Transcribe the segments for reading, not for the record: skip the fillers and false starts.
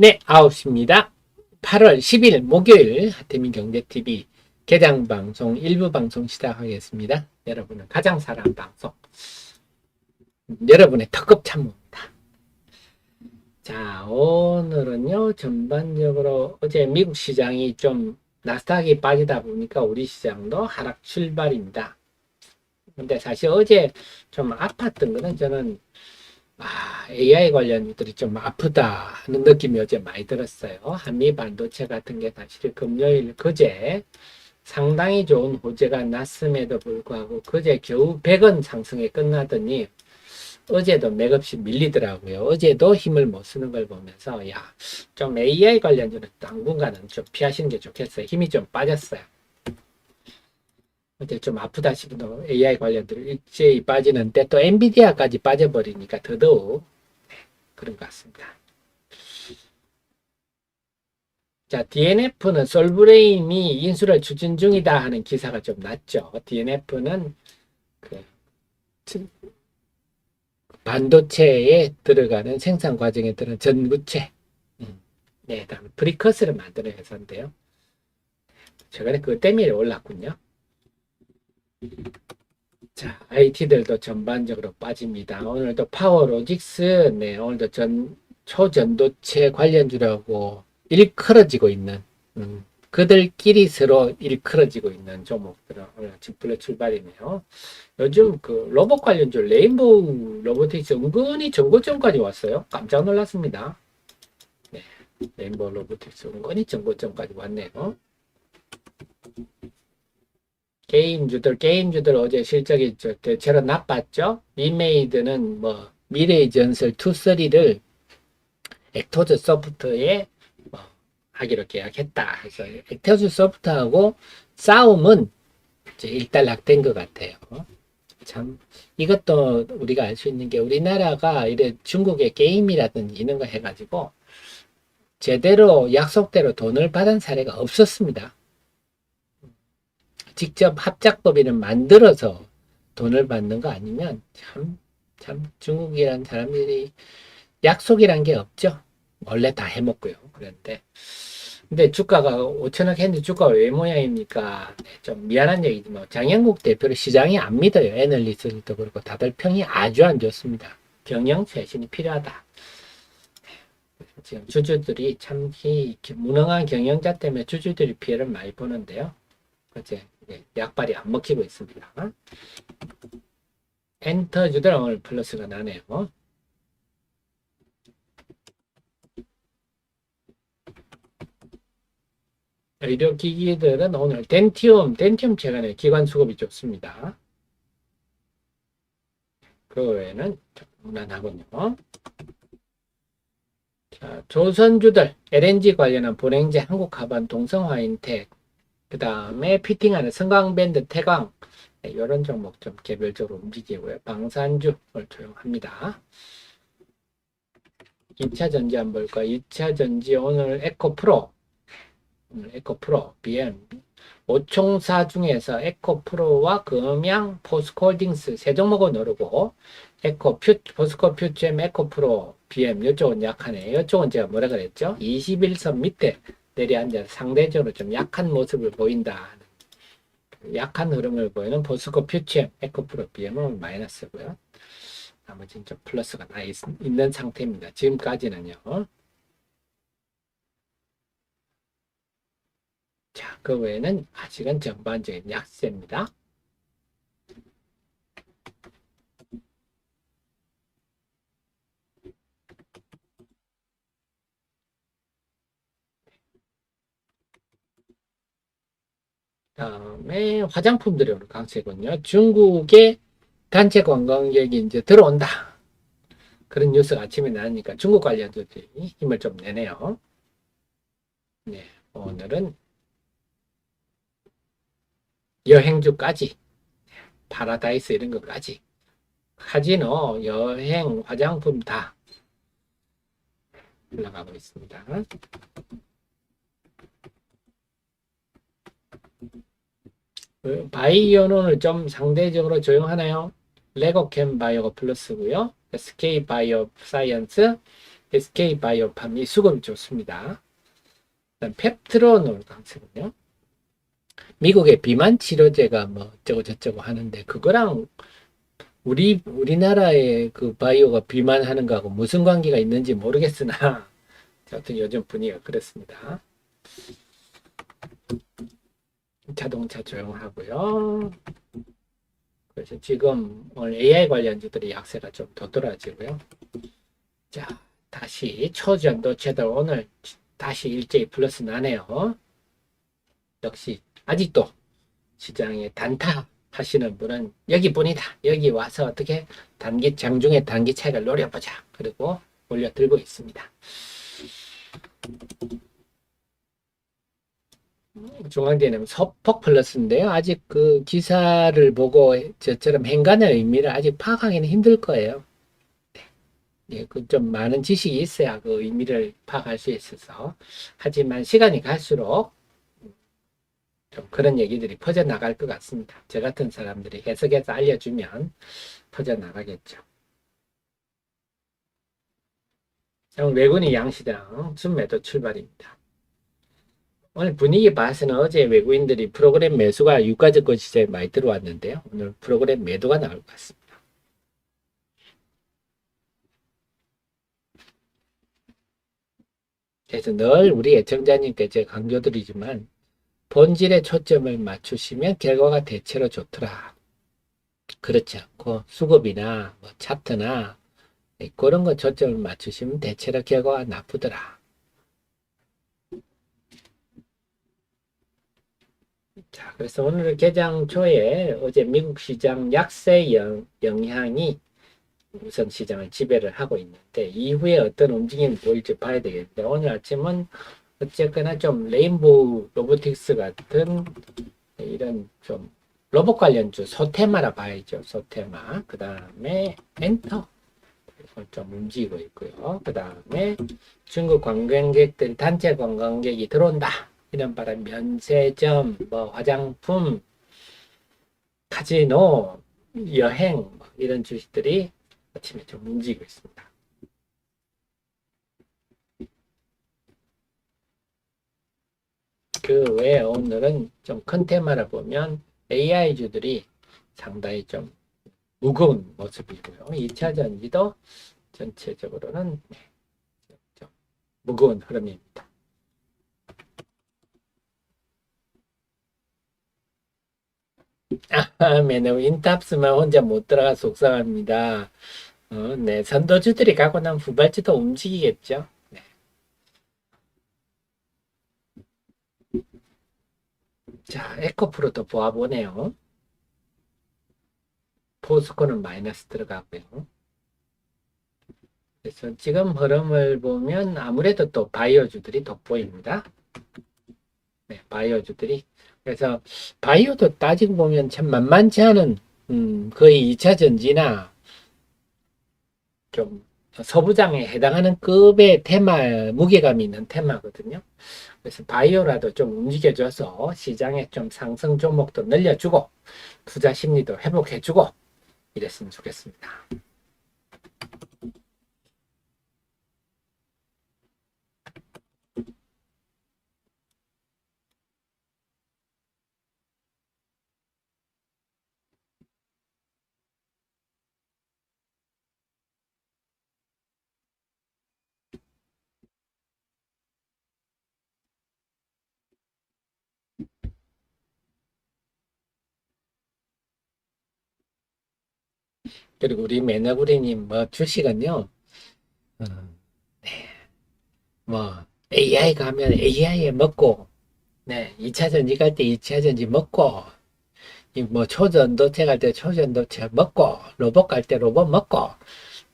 네, 9시입니다. 8월 10일 목요일 하태민 경제TV 개장방송 일부 방송 시작하겠습니다. 여러분은 가장 사랑하는 방송, 여러분의 특급 참모입니다. 자, 오늘은요, 전반적으로 어제 미국 시장이 좀 나스닥이 빠지다 보니까 우리 시장도 하락 출발입니다. 근데 사실 어제 좀 아팠던 거는 저는 AI 관련주들이 좀 아프다 하는 느낌이 어제 많이 들었어요. 한미 반도체 같은 게 사실 금요일, 그제 상당히 좋은 호재가 났음에도 불구하고 그제 겨우 100원 상승에 끝나더니 어제도 맥없이 밀리더라고요. 어제도 힘을 못 쓰는 걸 보면서 좀 AI 관련주는 당분간은 좀 피하시는 게 좋겠어요. 힘이 좀 빠졌어요. 어제 좀 아프다 싶은 AI 관련들 일제히 빠지는데 또 엔비디아까지 빠져버리니까 더더욱 그런 것 같습니다. 자, DNF는 솔브레임이 인수를 추진 중이다 하는 기사가 좀 났죠. DNF는 그 반도체에 들어가는 생산 과정에 들어가는 전구체, 네, 다음에 프리커스를 만드는 회사인데요. 최근에 그 때문에 올랐군요. 자, IT들도 전반적으로 빠집니다. 오늘도 파워로직스, 네, 오늘도 초전도체 관련주라고 일컬어지고 있는, 그들끼리 서로 일컬어지고 있는 종목들은 오늘 집불러 출발이네요. 요즘 그 로봇 관련주 레인보우 로보틱스 은근히 정고점까지 왔어요. 깜짝 놀랐습니다. 네, 레인보우 로보틱스 은근히 정고점까지 왔네요. 게임주들 어제 실적이 대체로 나빴죠. 리메이드는 뭐 미래의 전설 2, 3를 액터즈 소프트에 뭐 하기로 계약했다 해서 액터즈 소프트하고 싸움은 이제 일단락된 것 같아요. 참 이것도 우리가 알 수 있는 게 우리나라가 이래 중국의 게임이라든지 이런 거 해가지고 제대로 약속대로 돈을 받은 사례가 없었습니다. 직접 합작법인을 만들어서 돈을 받는 거 아니면 참 중국이란 사람들이 약속이란 게 없죠. 원래 다 해먹고요. 근데 주가가 5천억 했는데 주가가 왜 모양입니까? 네, 좀 미안한 얘기지만 장영국 대표를 시장이 안 믿어요. 애널리스트도 그렇고 다들 평이 아주 안 좋습니다. 경영 쇄신이 필요하다. 지금 주주들이 참 무능한 경영자 때문에 주주들이 피해를 많이 보는데요. 그제 약발이 안 먹히고 있습니다. 엔터주들 오늘 플러스가 나네요. 의료기기들은 오늘 덴티움 최근에 기관 수급이 좋습니다. 그 외에는 무난하군요. 자, 조선주들 LNG 관련한 본행제 한국하반 동성화인텍 그 다음에 피팅하는 성광밴드 태광 이런 종목 좀 개별적으로 움직이고요. 방산주를 조용합니다. 2차전지 한번 볼까요? 2차전지 오늘 에코프로 BM 5총사 중에서 에코프로와 금양 포스코홀딩스 세 종목은 오르고 포스코 퓨처엠 에코프로 BM 이쪽은 약하네. 이쪽은 제가 뭐라 그랬죠? 21선 밑에 내려앉아 상대적으로 좀 약한 모습을 보인다. 약한 흐름을 보이는 포스코 퓨처엠 에코프로 BM은 마이너스고요. 나머지는 좀 플러스가 나 있는 상태입니다. 지금까지는요. 자, 그 외에는 아직은 전반적인 약세입니다. 다음에 화장품들이 오늘 강세군요. 중국의 단체 관광객이 이제 들어온다. 그런 뉴스가 아침에 나오니까 중국 관련주들이 힘을 좀 내네요. 네, 오늘은 여행주까지 파라다이스 이런 것까지 카지노, 여행, 화장품 다 올라가고 있습니다. 바이오는 오늘 좀 상대적으로 조용하나요? 레고캠 바이오가 플러스고요. SK 바이오 사이언스, SK바이오팜 이 수급이 좋습니다. 그다음 펩트론 강세군요. 미국의 비만 치료제가 뭐 어쩌고 저쩌고 하는데 그거랑 우리나라의 그 바이오가 비만하는 거하고 무슨 관계가 있는지 모르겠으나 하여튼 요즘 분위기가 그렇습니다. 자동차 조용하고요. 그래서 지금 오늘 AI 관련주들이 약세가 좀 도드라지고요. 자, 다시 초전도체들 오늘 다시 일제히 플러스 나네요. 역시 아직도 시장에 단타 하시는 분은 여기뿐이다. 여기 와서 어떻게 장중에 단기 차익을 노려보자. 그리고 올려들고 있습니다. 중앙대는 소폭 플러스인데요. 아직 그 기사를 보고 저처럼 행간의 의미를 아직 파악하기는 힘들 거예요. 예, 그 좀 많은 지식이 있어야 그 의미를 파악할 수 있어서. 하지만 시간이 갈수록 좀 그런 얘기들이 퍼져나갈 것 같습니다. 저 같은 사람들이 해석해서 알려주면 퍼져나가겠죠. 외국인이 양시장 순매도 출발입니다. 오늘 분위기 봐서는 어제 외국인들이 프로그램 매수가 유가증권 시장에 많이 들어왔는데요. 오늘 프로그램 매도가 나올 것 같습니다. 그래서 늘 우리 애청자님께 제가 강조드리지만 본질에 초점을 맞추시면 결과가 대체로 좋더라. 그렇지 않고 수급이나 뭐 차트나 그런 거 초점을 맞추시면 대체로 결과가 나쁘더라. 자, 그래서 오늘 개장 초에 어제 미국 시장 약세 영향이 우선 시장을 지배를 하고 있는데 이후에 어떤 움직임이 보일지 봐야 되겠는데 오늘 아침은 어쨌거나 좀 레인보우 로보틱스 같은 이런 좀 로봇 관련주 소테마라 봐야죠. 소테마. 그 다음에 엔터 좀 움직이고 있고요. 그 다음에 중국 관광객들 단체 관광객이 들어온다. 이런 바람 면세점, 뭐 화장품, 카지노, 여행 뭐 이런 주식들이 아침에 좀 움직이고 있습니다. 그 외에 오늘은 좀 큰 테마를 보면 AI주들이 상당히 좀 무거운 모습이고요. 2차 전지도 전체적으로는 좀 무거운 흐름입니다. 매너 인탑스만 혼자 못 들어가 속상합니다. 네, 선도주들이 가고 나면 후발주도 움직이겠죠. 네. 자, 에코프로도 보아보네요. 포스코는 마이너스 들어가고요. 그래서 지금 흐름을 보면 아무래도 또 바이오주들이 돋보입니다. 네, 바이오주들이. 그래서 바이오도 따지고 보면 참 만만치 않은 거의 2차 전지나 좀 서부장에 해당하는 급의 테마, 무게감이 있는 테마거든요. 그래서 바이오라도 좀 움직여줘서 시장에 좀 상승 종목도 늘려주고 투자 심리도 회복해주고 이랬으면 좋겠습니다. 그리고 우리 매너구리님 뭐 주식은요. 어, 뭐 AI 가면 AI에 먹고 네, 2차 전지 갈 때 2차 전지 먹고 뭐 초전도체 갈 때 초전도체 먹고 로봇 갈 때 로봇 먹고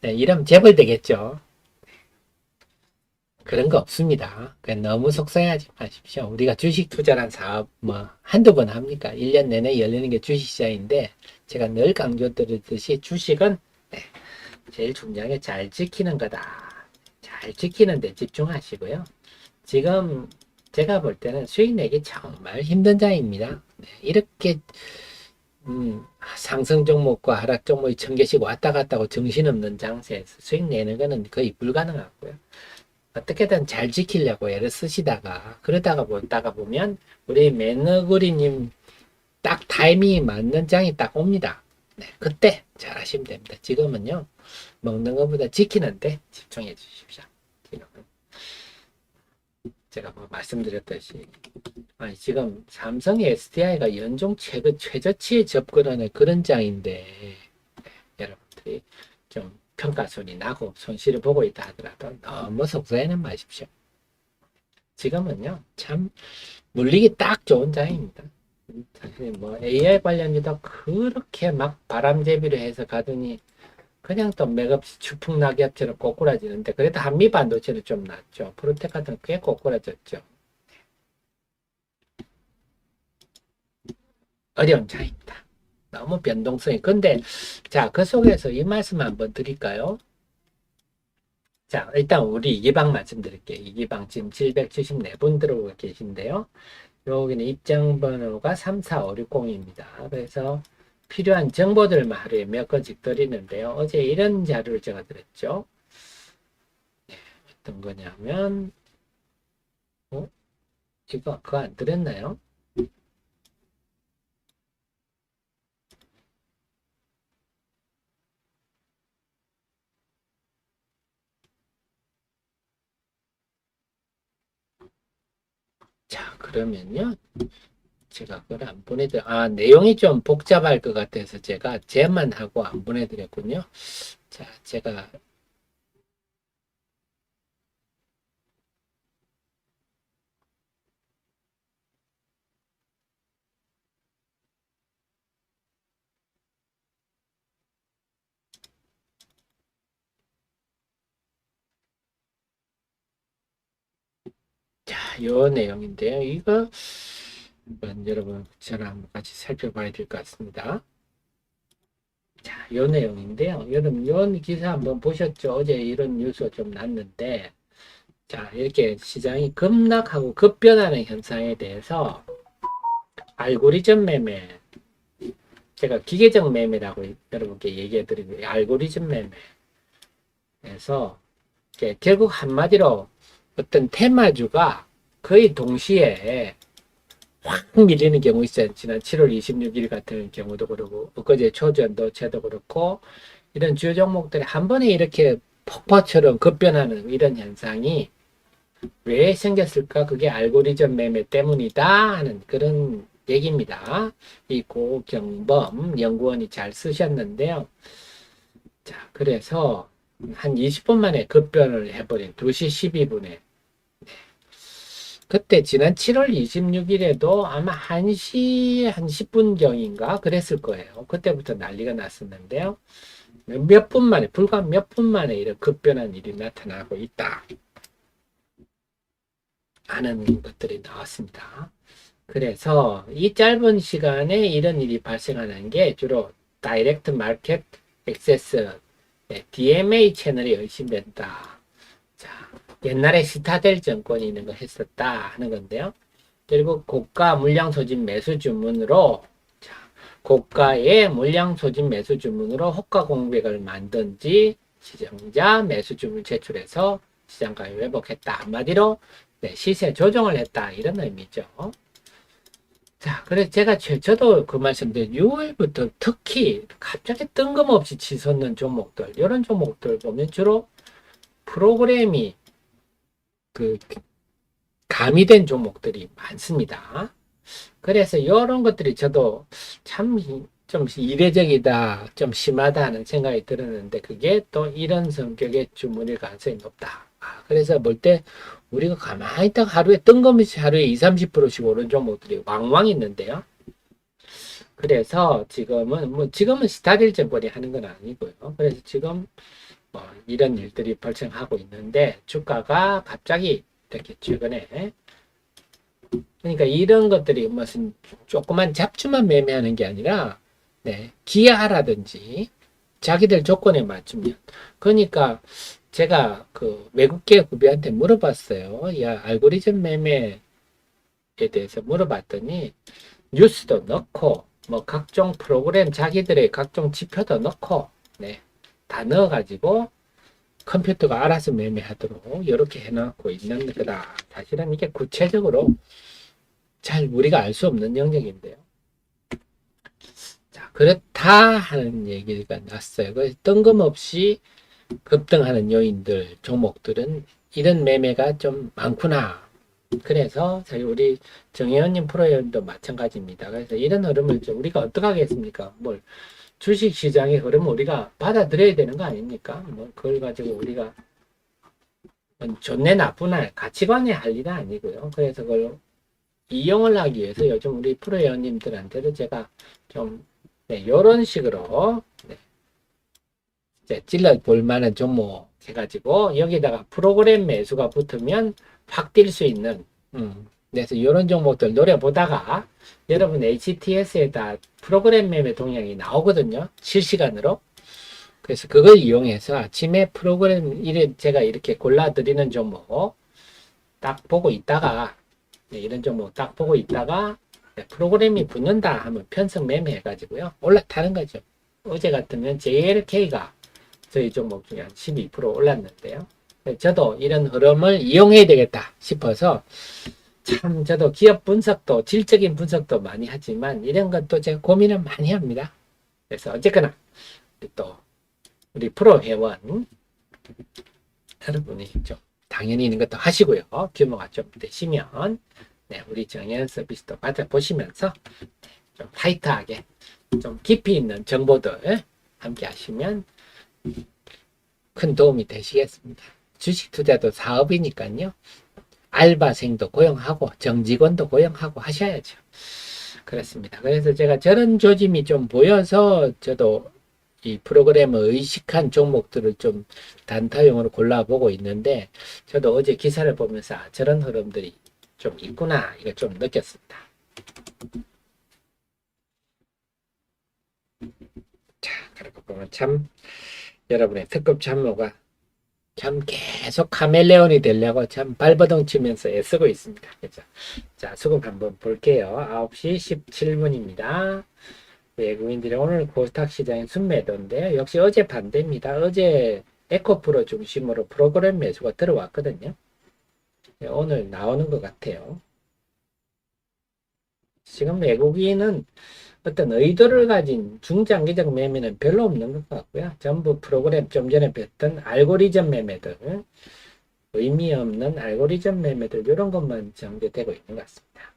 네, 이러면 재벌 되겠죠. 그런 거 없습니다. 너무 속상해하지 마십시오. 우리가 주식 투자란 사업 뭐 한두 번 합니까? 1년 내내 열리는 게 주식시장인데 제가 늘 강조드리듯이 주식은 네, 제일 중요한 게 잘 지키는 거다. 잘 지키는 데 집중하시고요. 지금 제가 볼 때는 수익 내기 정말 힘든 장입니다. 네, 이렇게 상승 종목과 하락 종목이 1000개씩 왔다 갔다 하고 정신없는 장세에서 수익 내는 거는 거의 불가능하고요. 어떻게든 잘 지키려고 애를 쓰시다가 그러다가 보다가 보면 우리 매너구리님 딱 타이밍이 맞는 장이 딱 옵니다. 네, 그때 잘 하시면 됩니다. 지금은요, 먹는 것보다 지키는데 집중해 주십시오. 지금은 제가 뭐 말씀드렸듯이 지금 삼성의 SDI가 연중 최저치에 접근하는 그런 장인데 여러분들이 좀 평가손이 나고 손실을 보고 있다 하더라도 너무 속상해는 마십시오. 지금은요, 참 물리기 딱 좋은 장입니다. 사실 뭐 AI 관련주도 그렇게 막 바람제비를 해서 가더니 그냥 또 맥없이 추풍낙엽처럼 꼬꾸라지는데 그래도 한미반도체는 좀 낫죠. 프로텍 같은 꽤 꼬꾸라졌죠. 어려운 장입니다. 너무 변동성이. 근데 자, 그 속에서 이 말씀 한번 드릴까요? 자, 일단 우리 이기방 말씀드릴게요. 이기방 지금 774분 들어오고 계신데요. 여기는 입장 번호가 34560입니다. 그래서 필요한 정보들만 하루에 몇 건씩 드리는데요. 어제 이런 자료를 제가 드렸죠. 어떤 거냐면, 이거 그거 안 드렸나요? 자, 그러면요. 제가 그걸 안 내용이 좀 복잡할 것 같아서 제가 제만 하고 안 보내드렸군요. 자, 제가 요 내용인데요. 이거 여러분 저랑 한번 같이 살펴봐야 될 것 같습니다. 자, 요 내용인데요. 여러분 요 기사 한번 보셨죠? 어제 이런 뉴스가 좀 났는데 자, 이렇게 시장이 급락하고 급변하는 현상에 대해서 알고리즘 매매, 제가 기계적 매매라고 여러분께 얘기해 드리고 알고리즘 매매에서 결국 한마디로 어떤 테마주가 거의 동시에 확 밀리는 경우 있어요. 지난 7월 26일 같은 경우도 그렇고 엊그제 초전도체도 그렇고 이런 주요 종목들이 한 번에 이렇게 폭포처럼 급변하는 이런 현상이 왜 생겼을까? 그게 알고리즘 매매 때문이다 하는 그런 얘기입니다. 이 고경범 연구원이 잘 쓰셨는데요. 자, 그래서 한 20분 만에 급변을 해버린 2시 12분에 그때 지난 7월 26일에도 아마 1시 한 10분경인가 그랬을 거예요. 그때부터 난리가 났었는데요. 몇 분 만에, 불과 몇 분 만에 이런 급변한 일이 나타나고 있다 하는 것들이 나왔습니다. 그래서 이 짧은 시간에 이런 일이 발생하는 게 주로 다이렉트 마켓 액세스 DMA 채널이 의심된다. 자, 옛날에 시타델 정권이 있는 거 했었다 하는 건데요. 그리고 고가 물량 소진 매수 주문으로 자, 고가의 물량 소진 매수 주문으로 호가 공백을 만든지 시정자 매수 주문 제출해서 시장가를 회복했다. 한마디로 시세 조정을 했다. 이런 의미죠. 자, 그래서 제가 저도 그 말씀드린 6월부터 특히 갑자기 뜬금없이 치솟는 종목들, 이런 종목들 보면 주로 프로그램이 그 가미된 종목들이 많습니다. 그래서 이런 것들이 저도 참 좀 이례적이다, 좀 심하다 하는 생각이 들었는데 그게 또 이런 성격의 주문일 가능성이 높다. 그래서 볼 때 우리가 가만히 있다가 하루에 뜬금없이 하루에 20, 30%씩 오른 종목들이 왕왕 있는데요. 그래서 지금은 스타딜 증권이 하는 건 아니고요. 그래서 지금 뭐 이런 일들이 발생하고 있는데 주가가 갑자기 이렇게 최근에 그러니까 이런 것들이 무슨 조그만 잡주만 매매하는 게 아니라 기아라든지 자기들 조건에 맞추면 그러니까 제가 그 외국계 구비한테 물어봤어요. 야, 알고리즘 매매에 대해서 물어봤더니 뉴스도 넣고 뭐 각종 프로그램 자기들의 각종 지표도 넣고 네, 다 넣어가지고 컴퓨터가 알아서 매매하도록 이렇게 해놓고 있는 거다. 사실은 이게 구체적으로 잘 우리가 알 수 없는 영역인데요. 자, 그렇다 하는 얘기가 났어요. 그 뜬금없이 급등하는 요인들, 종목들은 이런 매매가 좀 많구나. 그래서 저희 우리 정혜원님 프로님도 마찬가지입니다. 그래서 이런 흐름을 우리가 어떻게 하겠습니까? 뭘 주식 시장의 흐름을 우리가 받아들여야 되는 거 아닙니까? 뭐 그걸 가지고 우리가 좋네 나쁘나 가치관에 할 일은 아니고요. 그래서 그걸 이용을 하기 위해서 요즘 우리 프로회원님들한테도 제가 좀 네, 이런 식으로 네, 이제 찔러 볼 만한 종목 해가지고 여기다가 프로그램 매수가 붙으면 확 뛸 수 있는 그래서 이런 종목들 노려보다가 여러분 HTS에다 프로그램 매매 동향이 나오거든요. 실시간으로. 그래서 그걸 이용해서 아침에 프로그램 제가 이렇게 골라드리는 종목 딱 보고 있다가 네, 이런 종목 딱 보고 있다가 네, 프로그램이 붙는다 하면 편성 매매 해가지고요. 올라타는 거죠. 어제 같으면 JLK가 저희 종목 중에 한 12% 올랐는데요. 저도 이런 흐름을 이용해야 되겠다 싶어서 참 저도 기업 분석도 질적인 분석도 많이 하지만 이런 것도 제가 고민을 많이 합니다. 그래서 어쨌거나 또 우리 프로 회원 여러분이 좀 당연히 있는 것도 하시고요. 규모가 좀 되시면 네, 우리 정연 서비스도 받아보시면서 좀 타이트하게 좀 깊이 있는 정보들 함께 하시면 큰 도움이 되시겠습니다. 주식 투자도 사업이니까요. 알바생도 고용하고 정직원도 고용하고 하셔야죠. 그렇습니다. 그래서 제가 저런 조짐이 좀 보여서 저도 이 프로그램을 의식한 종목들을 좀 단타용으로 골라보고 있는데 저도 어제 기사를 보면서 저런 흐름들이 좀 있구나 이거 좀 느꼈습니다. 자, 그렇게 보면 참 여러분의 특급 참모가 참 계속 카멜레온이 되려고 참 발버둥 치면서 애쓰고 있습니다. 그죠? 자, 수급 한번 볼게요. 9시 17분입니다. 외국인들이 오늘 코스닥 시장의 순매도인데요. 역시 어제 반대입니다. 어제 에코프로 중심으로 프로그램 매수가 들어왔거든요. 네, 오늘 나오는 것 같아요. 지금 외국인은 어떤 의도를 가진 중장기적 매매는 별로 없는 것 같고요. 전부 프로그램 좀 전에 뵀던 알고리즘 매매들, 의미 없는 알고리즘 매매들 이런 것만 전개되고 있는 것 같습니다.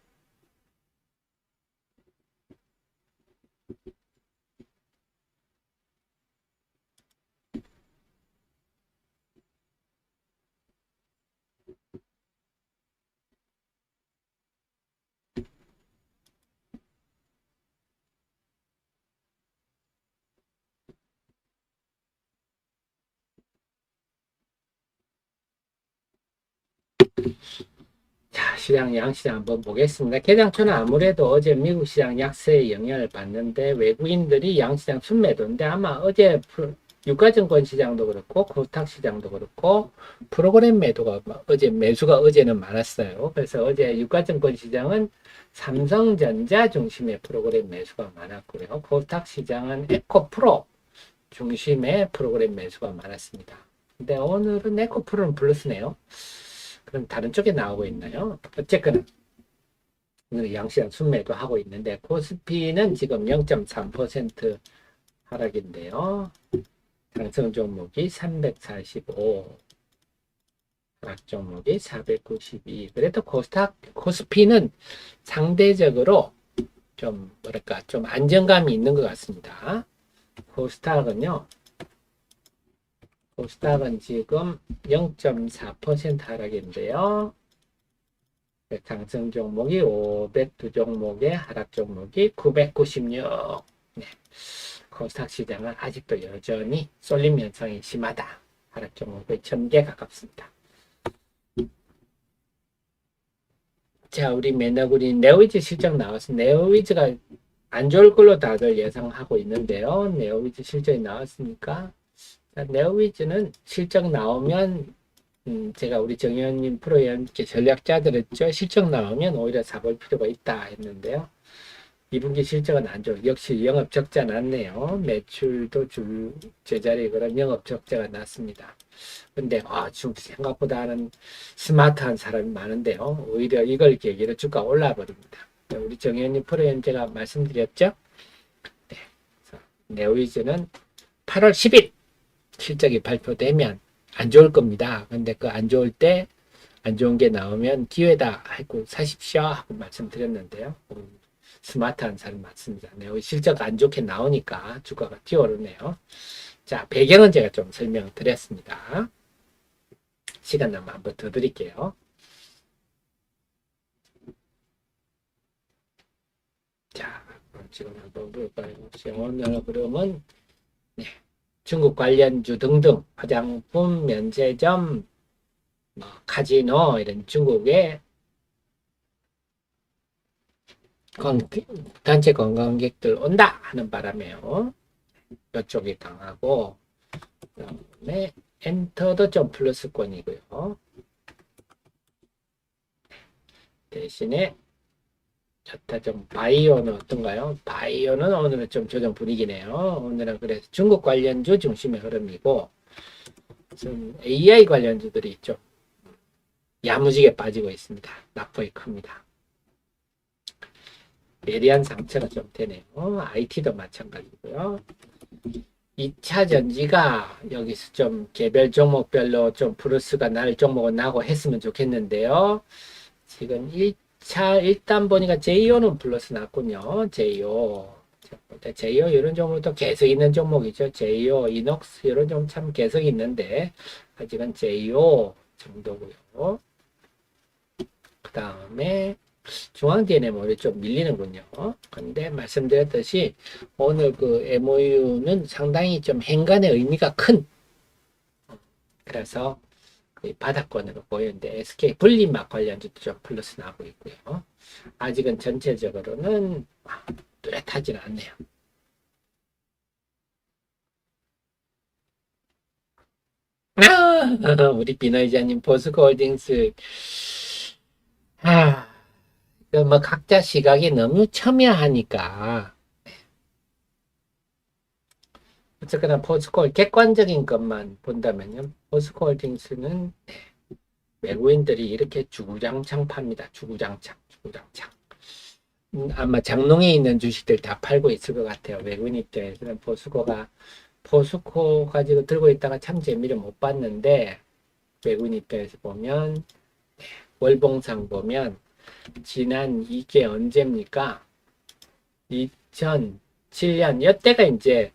자, 시장, 양시장 한번 보겠습니다. 개장초는 아무래도 어제 미국 시장 약세의 영향을 받는데 외국인들이 양시장 순매도인데 아마 어제 유가증권 시장도 그렇고 코스닥 시장도 그렇고 프로그램 매도가 어제 매수가 어제는 많았어요. 그래서 어제 유가증권 시장은 삼성전자 중심의 프로그램 매수가 많았고요. 코스닥 시장은 에코프로 중심의 프로그램 매수가 많았습니다. 근데 오늘은 에코프로는 플러스네요. 그럼 다른 쪽에 나오고 있나요? 어쨌거나 오늘 양시장 순매도 하고 있는데 코스피는 지금 0.3% 하락인데요. 상승 종목이 345, 하락 종목이 492. 그래도 코스피는 상대적으로 좀 뭐랄까 좀 안정감이 있는 것 같습니다. 코스닥은요. 코스닥은 지금 0.4% 하락인데요. 상승 종목이 502 종목에 하락 종목이 996. 네. 코스닥 시장은 아직도 여전히 쏠림 현상이 심하다. 하락 종목의 1000개 가깝습니다. 자, 우리 매너구리 네오위즈 실적 나왔습니다. 네오위즈가 안 좋을 걸로 다들 예상하고 있는데요. 네오위즈 실적이 나왔으니까 네오위즈는 실적 나오면 제가 우리 정의원님 프로의 전략자들했죠. 실적 나오면 오히려 사볼 필요가 있다 했는데요. 2분기 실적은 안 좋아. 역시 영업 적자 났네요. 매출도 제자리 그런 영업 적자가 났습니다. 근데 지금 생각보다는 스마트한 사람이 많은데요. 오히려 이걸 계기로 주가 올라 버립니다. 우리 정현님 프로그램 제가 말씀드렸죠. 네. 네오이즈는 8월 10일 실적이 발표되면 안 좋을 겁니다. 근데 그 안 좋을 때 안 좋은 게 나오면 기회다 하고 사십시오 하고 말씀드렸는데요. 스마트한 사람 맞습니다. 네, 실적 안 좋게 나오니까 주가가 뛰어오르네요. 자, 배경은 제가 좀 설명드렸습니다. 시간 나면 한번 더 드릴게요. 자, 지금 한번 볼까요? 오늘 그러면 네, 중국 관련주 등등 화장품, 면세점, 카지노 이런 중국의 단체 관광객들 온다 하는 바람에요. 이쪽이 강하고 그다음에 엔터도 좀 플러스권이고요. 대신에 좋다 좀 바이오는 어떤가요? 바이오는 오늘은 좀 조정 분위기네요. 오늘은 그래서 중국 관련주 중심의 흐름이고 좀 AI 관련주들이 좀 야무지게 빠지고 있습니다. 낙폭이 큽니다. 예리한 상처가 좀 되네요. IT도 마찬가지고요. 2차 전지가 여기서 좀 개별 종목별로 좀 플러스가 날 종목은 나고 했으면 좋겠는데요. 지금 1차 일단 보니까 제이오는 플러스 났군요. 제이오. 제이오 이런 종목도 계속 있는 종목이죠. 제이오, 이녹스 이런 종목 참 계속 있는데 아직은 제이오 정도고요. 그 다음에 중앙DNM이 좀 밀리는군요. 근데 말씀드렸듯이 오늘 그 MOU는 상당히 좀 행간의 의미가 큰 그래서 바닥권으로 보이는데 SK 분리막 관련주도 좀 플러스 나고 있고요. 아직은 전체적으로는 뚜렷하지는 않네요. 우리 비너이자님 포스코홀딩스 뭐 각자 시각이 너무 첨예하니까 어쨌거나 포스코 객관적인 것만 본다면요. 포스코홀딩스는 외국인들이 이렇게 주구장창 팝니다. 주구장창. 아마 장롱에 있는 주식들 다 팔고 있을 것 같아요. 외국인 입장에서는 포스코 가지고 들고 있다가 참 재미를 못 봤는데 외국인 입장에서 보면 월봉상 보면 지난 이게 언제입니까? 2007년 이때가 이제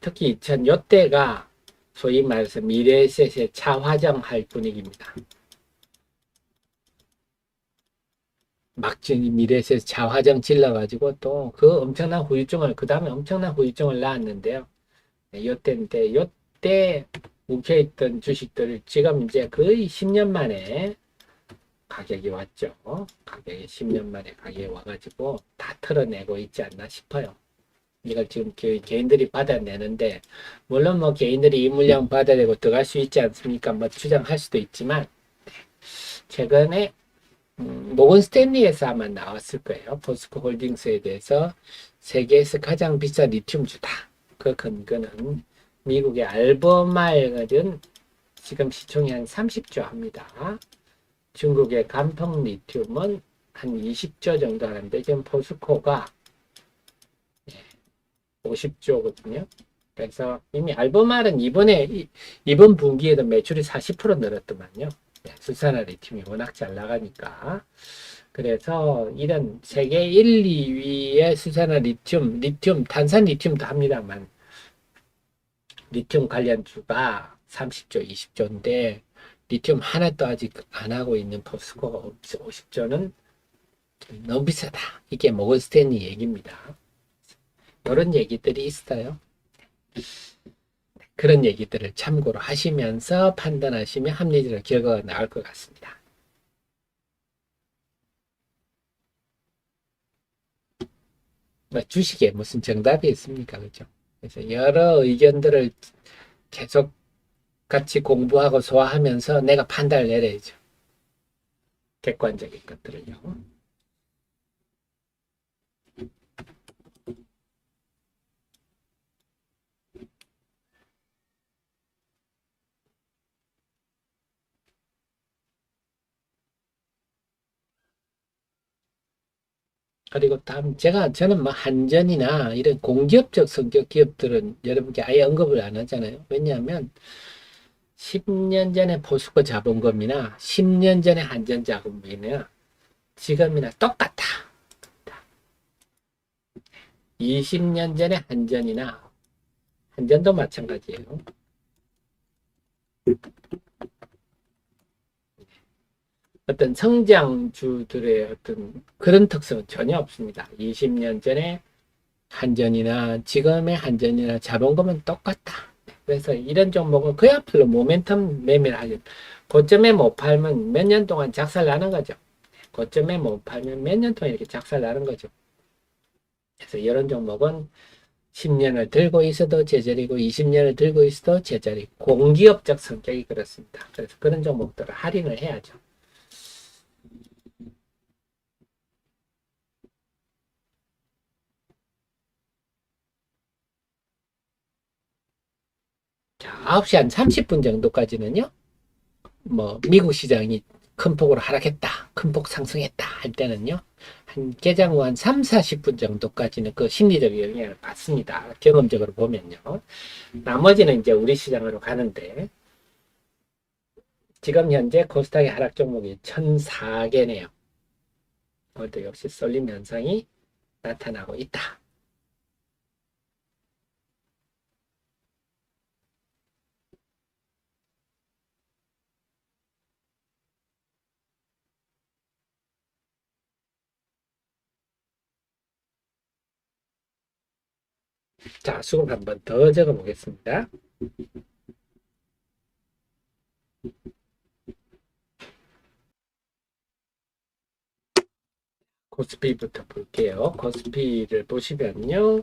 특히 2000 이때가 소위 말해서 미래에셋의 차화정할 분위기입니다. 막 미래에셋 차화정 질러가지고 또 그 엄청난 후유증을 그 다음에 엄청난 후유증을 낳았는데요. 이때인데 이때 묵혀있던 주식들 지금 이제 거의 10년 만에 가격이 왔죠. 가격이 10년 만에 가격이 와가지고 다 털어내고 있지 않나 싶어요. 이걸 지금 개인들이 받아내는데 물론 뭐 개인들이 이 물량 받아내고 들어갈 수 있지 않습니까? 뭐 주장할 수도 있지만 최근에 모건 스탠리에서 아마 나왔을 거예요. 포스코 홀딩스에 대해서 세계에서 가장 비싼 리튬주다. 그 근거는 미국의 알버마일은 지금 시총이 한 30조 합니다. 중국의 간통 리튬은 한 20조 정도 하는데 지금 포스코가 50조거든요. 그래서 이미 알버말은 이번 분기에도 매출이 40% 늘었더만요. 수산화 리튬이 워낙 잘 나가니까. 그래서 이런 세계 1, 2위의 수산화 리튬, 탄산 리튬도 합니다만 리튬 관련주가 30조, 20조인데 리튬 하나도 아직 안 하고 있는 포스코가 50조는 너무 비싸다. 이게 모건 스탠리 얘기입니다. 이런 얘기들이 있어요. 그런 얘기들을 참고로 하시면서 판단하시면 합리적인 결과가 나올 것 같습니다. 뭐 주식에 무슨 정답이 있습니까? 그죠? 그래서 여러 의견들을 계속 같이 공부하고 소화하면서 내가 판단을 내려야죠. 객관적인 것들을요. 그리고 다음 저는 뭐 한전이나 이런 공기업적 성격 기업들은 여러분께 아예 언급을 안 하잖아요. 왜냐하면 10년 전에 포스코 자본금이나 10년 전에 한전 자본금이나 지금이나 똑같아. 20년 전에 한전도 마찬가지예요. 어떤 성장주들의 어떤 그런 특성은 전혀 없습니다. 20년 전에 한전이나 지금의 한전이나 자본금은 똑같다. 그래서 이런 종목은 그야말로 모멘텀 매매를 하죠. 고점에 못 팔면 몇 년 동안 작살 나는 거죠. 고점에 못 팔면 몇 년 동안 이렇게 작살 나는 거죠. 그래서 이런 종목은 10년을 들고 있어도 제자리고 20년을 들고 있어도 제자리. 공기업적 성격이 그렇습니다. 그래서 그런 종목들을 할인을 해야죠. 자, 9시 한 30분 정도까지는요. 뭐 미국 시장이 큰 폭으로 하락했다. 큰 폭 상승했다 할 때는요. 한 개장 후 한 3, 40분 정도까지는 그 심리적 영향을 받습니다. 경험적으로 보면요. 나머지는 이제 우리 시장으로 가는데 지금 현재 코스닥의 하락 종목이 1004개네요. 오늘도 역시 쏠림 현상이 나타나고 있다. 자, 수급 한번 더 적어 보겠습니다. 코스피부터 볼게요. 코스피를 보시면요.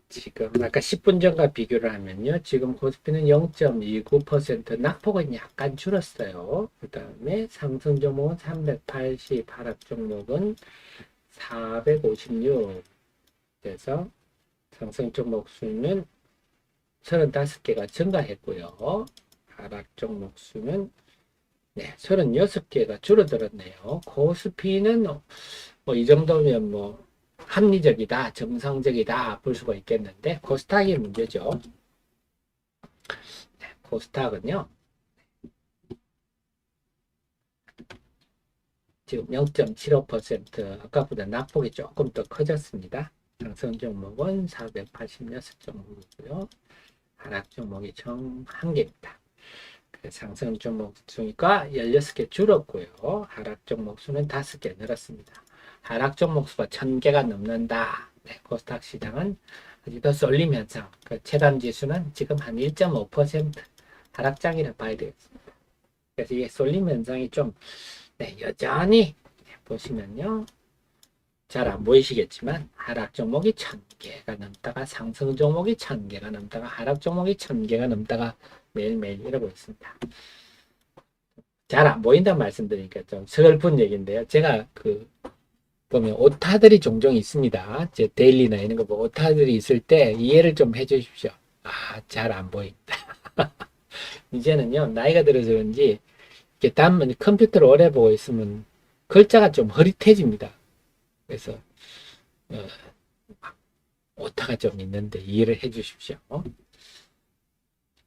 지금 아까 10분 전과 비교를 하면요. 지금 코스피는 0.29% 낙폭은 약간 줄었어요. 그 다음에 상승 종목은 380, 하락 종목은 456. 그래서 상승 종목 수는 35개가 증가했고요. 하락 종목 수는 36개가 줄어들었네요. 코스피는 뭐 이 정도면 뭐 합리적이다, 정상적이다 볼 수가 있겠는데 코스닥이 문제죠. 코스닥은요. 지금 0.75% 아까보다 낙폭이 조금 더 커졌습니다. 상승 종목은 486 종목이고요. 하락 종목이 총 1개입니다. 상승 종목 수가 16개 줄었고요. 하락 종목 수는 5개 늘었습니다. 하락 종목 수가 1000개가 넘는다. 네, 코스닥 시장은 아직도 쏠림 현상. 그 체감 지수는 지금 한 1.5% 하락장이라 봐야 되겠습니다. 그래서 이게 쏠림 현상이 좀 여전히 보시면요. 잘 안 보이시겠지만 하락 종목이 1000개가 넘다가 상승 종목이 1000개가 넘다가 하락 종목이 1000개가 넘다가 매일매일 이러고 있습니다. 잘 안 보인다는 말씀드리니까 좀 슬픈 얘기인데요. 제가 보면 오타들이 종종 있습니다. 제 데일리나 이런 거 보고 오타들이 있을 때 이해를 좀 해주십시오. 아, 잘 안 보인다. 이제는요, 나이가 들어서 그런지 이렇게 컴퓨터를 오래 보고 있으면 글자가 좀 흐릿해집니다. 그래서 오타가 좀 있는데 이해를 해주십시오.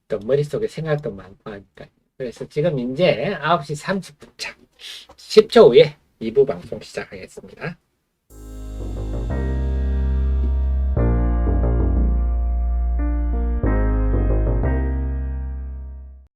또 머릿속에 생각도 많고 하니까. 그래서 지금 이제 9시 30분 차 10초 후에 2부 방송 시작하겠습니다.